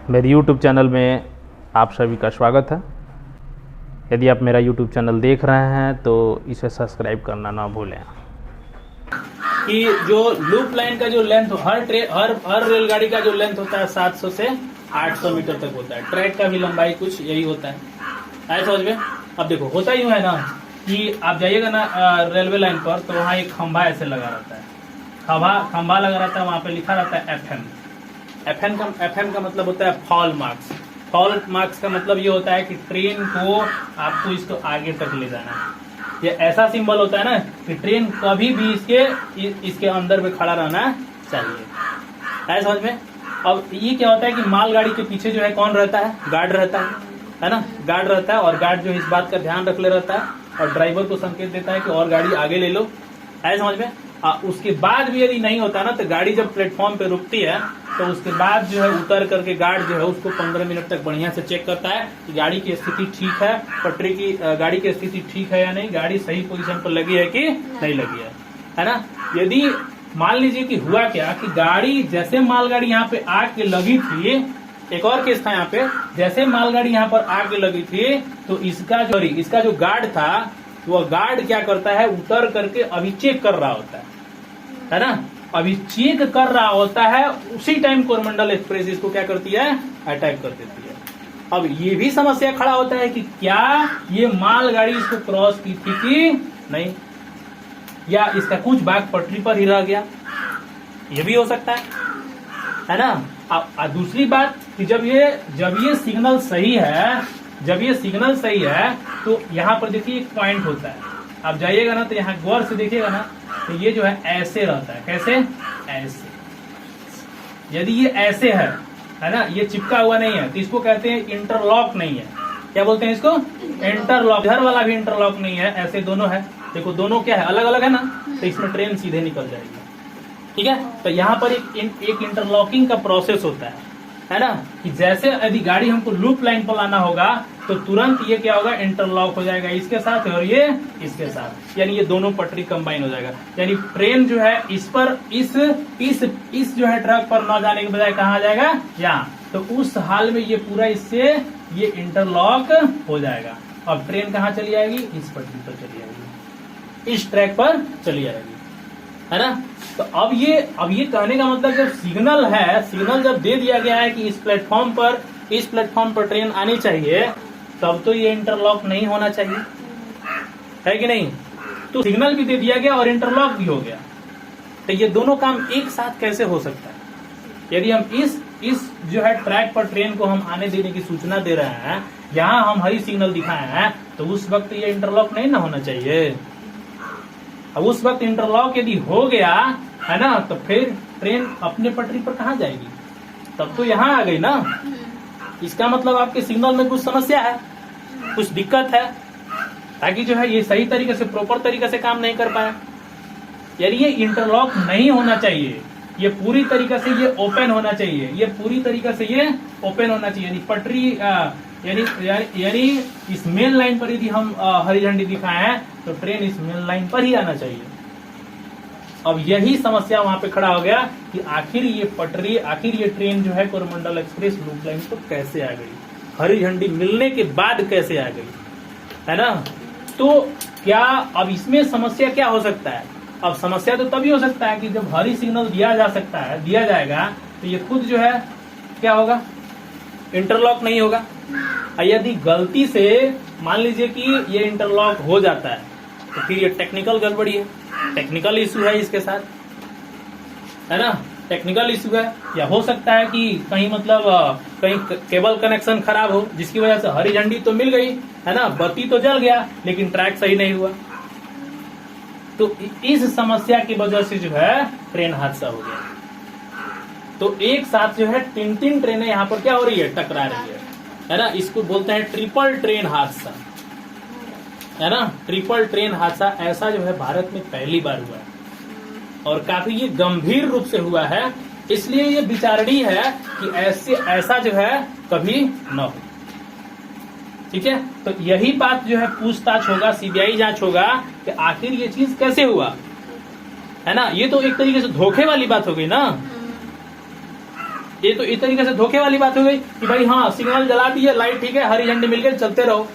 मेरे YouTube channel में आप सभी का स्वागत है। यदि आप मेरा YouTube चैनल देख रहे हैं तो इसे सब्सक्राइब करना ना भूलें। कि जो लूप लाइन का जो लेंथ हर रेलगाड़ी का जो लेंथ होता है 700 से 800 मीटर तक होता है। ट्रैक का भी लंबाई कुछ यही होता है। आए समझ में? अब देखो होता यूं है ना कि आप जाइएगा ना रेलवे लाइन पर तो वहाँ एक खंभा ऐसे लगा रहता है, खंभा लगा रहता है, वहाँ पे लिखा रहता है FM। एफएम का मतलब होता है फॉल मार्क्स। फॉल मार्क्स का मतलब ये होता है कि ट्रेन को आपको इसको आगे तक ले जाना है। ये ऐसा सिंबल होता है ना कि ट्रेन कभी भी इसके अंदर में खड़ा रहना चाहिए। समझ में? अब ये क्या होता है कि मालगाड़ी के पीछे जो है कौन रहता है? गार्ड रहता है ना? गार्ड रहता है और गार्ड जो इस बात का ध्यान रख ले रहता है और ड्राइवर को संकेत देता है कि और गाड़ी आगे ले लो। है समझ में? उसके बाद भी यदि नहीं होता ना तो गाड़ी जब प्लेटफॉर्म पे रुकती है तो उसके बाद जो है उतर करके गार्ड जो है उसको 15 मिनट तक बढ़िया से चेक करता है कि गाड़ी की स्थिति ठीक है, पटरी की गाड़ी की स्थिति ठीक है या नहीं, गाड़ी सही पोजीशन पर लगी है कि नहीं लगी है ना? यदि मान लीजिए कि हुआ क्या कि गाड़ी जैसे मालगाड़ी यहाँ पे आके लगी थी, एक और केस था यहाँ पे, जैसे मालगाड़ी यहाँ पर आके लगी थी तो इसका जो गार्ड था वो गार्ड क्या करता है, उतर करके अभी चेक कर रहा होता है ना? अभी चेक कर रहा होता है, उसी टाइम कोरोमंडल एक्सप्रेस इसको क्या करती है, अटैक कर देती है। अब ये भी समस्या खड़ा होता है कि क्या ये मालगाड़ी इसको क्रॉस की थी कि नहीं, या इसका कुछ भाग पटरी पर ही रह गया, ये भी हो सकता है ना? अब दूसरी बात कि जब ये सिग्नल सही है, तो यहाँ पर देखिए एक पॉइंट होता है। आप जाइएगा ना तो यहाँ गौर से देखिएगा ना तो ये जो है ऐसे रहता है। कैसे? ऐसे। यदि ये ऐसे है ना, ये चिपका हुआ नहीं है तो इसको कहते हैं इंटरलॉक नहीं है। क्या बोलते हैं इसको? इंटरलॉक। इधर वाला भी इंटरलॉक नहीं है, ऐसे दोनों है। देखो दोनों क्या है, अलग अलग है ना, तो इसमें ट्रेन सीधे निकल जाएगी। ठीक है, तो यहाँ पर एक इंटरलॉकिंग का प्रोसेस होता है ना, कि जैसे यदि गाड़ी हमको लूप लाइन पर लाना होगा तो तुरंत ये क्या होगा, इंटरलॉक हो जाएगा इसके साथ और ये इसके साथ, यानी ये दोनों पटरी कंबाइन हो जाएगा। यानी ट्रेन जो है इस पर इस जो है ट्रैक पर न जाने के बजाय कहाँ आ जाएगा, यहाँ। तो उस हाल में ये पूरा इससे ये इंटरलॉक हो जाएगा। अब ट्रेन कहाँ चली जाएगी? इस पटरी पर चली जाएगी, इस ट्रैक पर चली जाएगी, है ना? तो अब ये कहने का मतलब जब सिग्नल जब दे दिया गया है कि इस प्लेटफॉर्म पर ट्रेन आनी चाहिए, तब तो ये इंटरलॉक नहीं होना चाहिए, है कि नहीं? तो सिग्नल भी दे दिया गया और इंटरलॉक भी हो गया, तो ये दोनों काम एक साथ कैसे हो सकता है? यदि हम इस जो है ट्रैक पर ट्रेन को हम आने देने की सूचना दे रहे हैं, यहाँ हम हरी सिग्नल दिखाए हैं, तो उस वक्त ये इंटरलॉक नहीं ना होना चाहिए। अब उस वक्त इंटरलॉक यदि हो गया है ना, तो फिर ट्रेन अपने पटरी पर कहाँ जाएगी? तब तो यहाँ आ गई ना। इसका मतलब आपके सिग्नल में कुछ समस्या है, कुछ दिक्कत है, ताकि जो है ये सही तरीके से प्रॉपर तरीके से काम नहीं कर पाया। यानी ये इंटरलॉक नहीं होना चाहिए, ये पूरी तरीके से ये ओपन होना चाहिए, ये पूरी तरीके से ये ओपन होना चाहिए। यानी पटरी यानी इस मेन लाइन पर यदि हम हरी झंडी दिखाए हैं तो ट्रेन इस मेन लाइन पर ही आना चाहिए। अब यही समस्या वहां पे खड़ा हो गया कि आखिर ये ट्रेन जो है कोरोमंडल एक्सप्रेस लूप लाइन पर कैसे आ गई, हरी झंडी मिलने के बाद कैसे आ गई, है ना? तो क्या अब इसमें समस्या क्या हो सकता है? अब समस्या तो तभी हो सकता है कि जब हरी सिग्नल दिया जाएगा तो ये खुद जो है क्या होगा, इंटरलॉक नहीं होगा। यदि गलती से मान लीजिए कि ये इंटरलॉक हो जाता है तो फिर ये टेक्निकल गड़बड़ी है, टेक्निकल इश्यू है इसके साथ, है ना? टेक्निकल इश्यू है, या हो सकता है कि कहीं केबल कनेक्शन खराब हो, जिसकी वजह से हरी झंडी तो मिल गई, है ना, बत्ती तो जल गया, लेकिन ट्रैक सही नहीं हुआ। तो इस समस्या की वजह से जो है ट्रेन हादसा हो गया। तो एक साथ जो है तीन ट्रेनें यहाँ पर क्या हो रही है, टकरा रही है ना? इसको बोलते हैं ट्रिपल ट्रेन हादसा, है ना? ट्रिपल ट्रेन हादसा ऐसा जो है भारत में पहली बार हुआ है और काफी ये गंभीर रूप से हुआ है, इसलिए ये विचारणीय है कि ऐसा जो है कभी न हो। ठीक है, तो यही बात जो है पूछताछ होगा, सीबीआई जांच होगा कि आखिर ये चीज कैसे हुआ, है ना? ये तो एक तरीके से धोखे वाली बात हो गई ना। ये तो इस तरीके से धोखे वाली बात हो गई कि भाई हाँ सिग्नल जला दिए, लाइट ठीक है, हरी झंडी मिल गई, चलते रहो।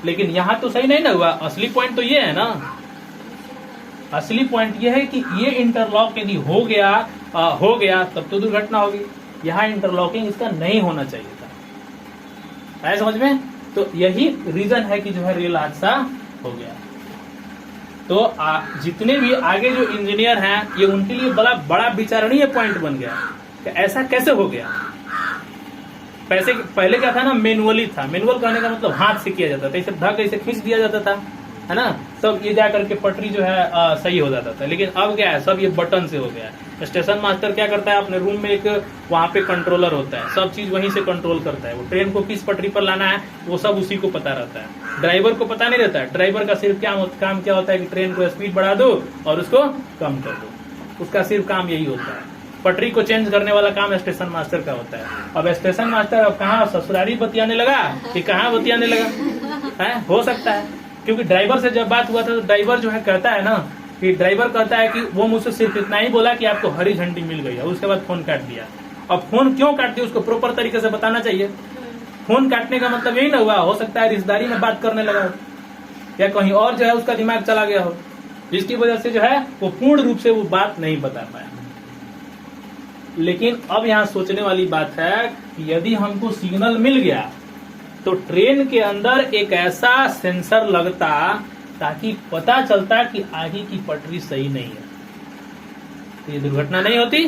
लेकिन यहाँ तो सही नहीं ना हुआ। असली पॉइंट तो ये है ना, असली पॉइंट ये है कि ये इंटरलॉक यदि हो गया तब तो दुर्घटना होगी। यहाँ इंटरलॉकिंग इसका नहीं होना चाहिए था। आया समझ में? तो यही रीजन है कि जो है रेल हादसा हो गया। तो जितने भी आगे जो इंजीनियर हैं, ये उनके लिए बड़ा विचारणीय पॉइंट बन गया कि ऐसा कैसे हो गया। पहले क्या था ना, मैनुअली था। मैनुअल कहने का मतलब हाथ से किया जाता था, इसे धक ऐसे खींच दिया जाता था, है ना, तब ये जा करके पटरी जो है सही हो जाता था। लेकिन अब क्या है, सब ये बटन से हो गया है। स्टेशन मास्टर क्या करता है, अपने रूम में एक वहां पे कंट्रोलर होता है, सब चीज वहीं से कंट्रोल करता है। वो ट्रेन को किस पटरी पर लाना है वो सब उसी को पता रहता है। ड्राइवर को पता नहीं रहता है। ड्राइवर का सिर्फ काम क्या होता है कि ट्रेन को स्पीड बढ़ा दो और उसको कम कर दो, उसका सिर्फ काम यही होता है। पटरी को चेंज करने वाला काम स्टेशन मास्टर का होता है। अब स्टेशन मास्टर अब कहाँ ससुरारी बतियाने लगा कि कहाँ बतियाने लगा है, हो सकता है। क्योंकि ड्राइवर से जब बात हुआ था तो ड्राइवर जो है कहता है ना कि ड्राइवर कहता है कि वो मुझसे सिर्फ इतना ही बोला कि आपको हरी झंडी मिल गई है, उसके बाद फोन काट दिया। अब फोन क्यों काट दिया उसको प्रॉपर तरीके से बताना चाहिए। फोन काटने का मतलब यही ना हुआ, हो सकता है रिश्तेदारी में बात करने लगा हो या कहीं और जो है उसका दिमाग चला गया हो, जिसकी वजह से जो है वो पूर्ण रूप से वो बात नहीं बता पाया। लेकिन अब यहाँ सोचने वाली बात है कि यदि हमको सिग्नल मिल गया तो ट्रेन के अंदर एक ऐसा सेंसर लगता ताकि पता चलता कि आगे की पटरी सही नहीं है, तो ये दुर्घटना नहीं होती।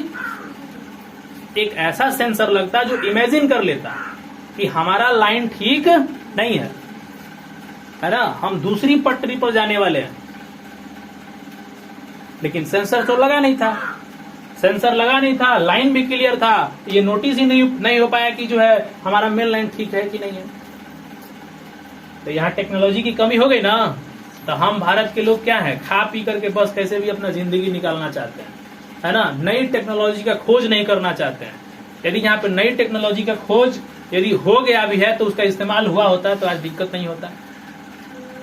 एक ऐसा सेंसर लगता जो इमेजिन कर लेता कि हमारा लाइन ठीक नहीं है ना, हम दूसरी पटरी पर जाने वाले हैं। लेकिन सेंसर तो लगा नहीं था, सेंसर लगा नहीं था, लाइन भी क्लियर था, ये नोटिस ही नहीं हो पाया कि जो है हमारा मेन लाइन ठीक है कि नहीं है। तो यहाँ टेक्नोलॉजी की कमी हो गई ना। तो हम भारत के लोग क्या है, खा पी करके बस कैसे भी अपना जिंदगी निकालना चाहते हैं, है ना, नई टेक्नोलॉजी का खोज नहीं करना चाहते हैं। यदि यहाँ पे नई टेक्नोलॉजी का खोज यदि हो गया भी है तो उसका इस्तेमाल हुआ होता तो आज दिक्कत नहीं होता।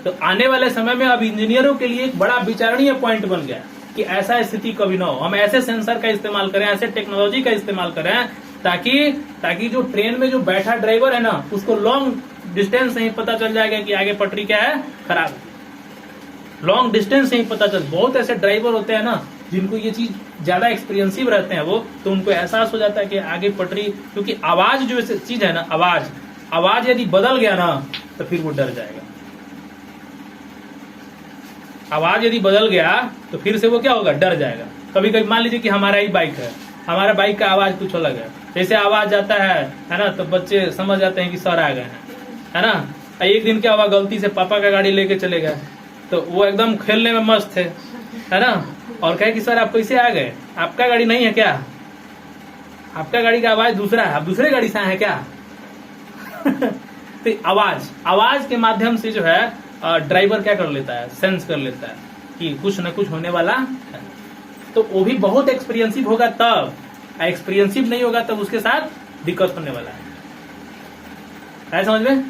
तो आने वाले समय में अब इंजीनियरों के लिए एक बड़ा विचारणीय पॉइंट बन गया कि ऐसा स्थिति कभी ना हो। हम ऐसे सेंसर का इस्तेमाल करें, ऐसे टेक्नोलॉजी का इस्तेमाल करें ताकि जो ट्रेन में जो बैठा ड्राइवर है ना, उसको लॉन्ग डिस्टेंस से ही पता चल जाएगा कि आगे पटरी क्या है, खराब। लॉन्ग डिस्टेंस से ही पता चल। बहुत ऐसे ड्राइवर होते हैं ना जिनको ये चीज ज्यादा एक्सपीरियंसिव रहते हैं वो, तो उनको एहसास हो जाता है कि आगे पटरी, क्योंकि आवाज जो चीज है ना, आवाज यदि बदल गया ना तो फिर वो डर जाएगा। आवाज यदि बदल गया तो फिर से वो क्या होगा, डर जाएगा। कभी कभी मान लीजिए कि हमारा ही बाइक है, हमारा बाइक का आवाज कुछ अलग है, जैसे आवाज आता है ना, तो बच्चे समझ जाते हैं कि सर आ गए हैं, है ना। एक दिन क्या हुआ, गलती से पापा का गाड़ी लेके चले गए, तो वो एकदम खेलने में मस्त थे, है ना, और कहे कि सर आप कैसे आ गए, आपका गाड़ी नहीं है क्या, आपका गाड़ी का आवाज दूसरा है, आप दूसरे गाड़ी से आए हैं क्या। तो आवाज के माध्यम से जो है ड्राइवर क्या कर लेता है, सेंस कर लेता है कि कुछ न कुछ होने वाला है। तो वो भी बहुत एक्सपीरियंसिव होगा, तब एक्सपीरियंसिव नहीं होगा तब उसके साथ दिक्कत होने वाला है समझ में।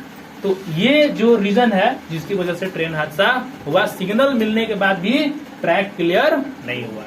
तो ये जो रीजन है जिसकी वजह से ट्रेन हादसा हुआ, सिग्नल मिलने के बाद भी ट्रैक क्लियर नहीं हुआ।